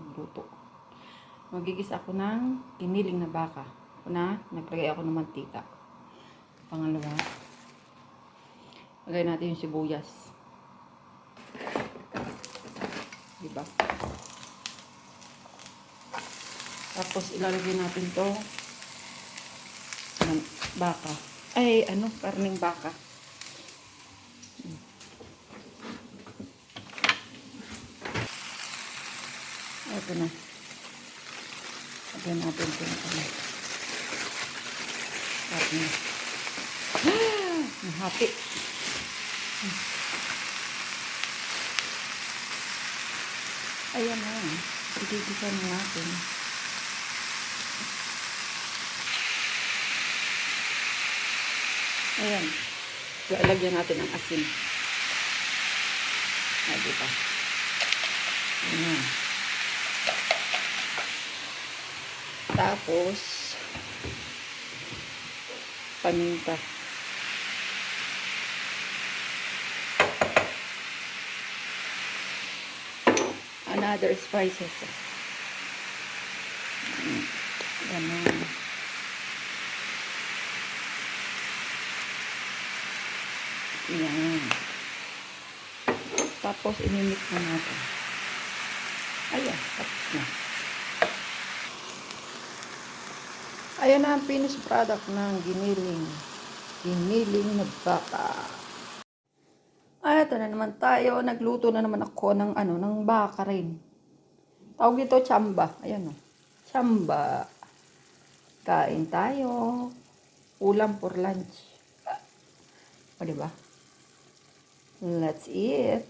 magluto. Magigisa ako ng giniling na baka. Una, naglagay ako ng mantika. Pangalawa, lagay natin yung sibuyas. Diba? Tapos ilalagay natin to ng baka. Ay, karning baka. Ito na. Lagyan natin ito ng karne. Nahati. Ayan na. Igigisa na natin. Ayan. Lalagyan natin ang asin. Diba? Ayan. Tapos, paminta. Another spices. Ganun. Yan. Tapos, inimix na natin. Ayan, tapos na. Ayan na ang finished product ng giniling. Giniling na baka. Ay, ito na naman tayo. Nagluto na naman ako ng ng baka rin. Tawag dito chamba. Ayan o. Chamba. Kain tayo. Ulam for lunch. O, diba? Let's eat.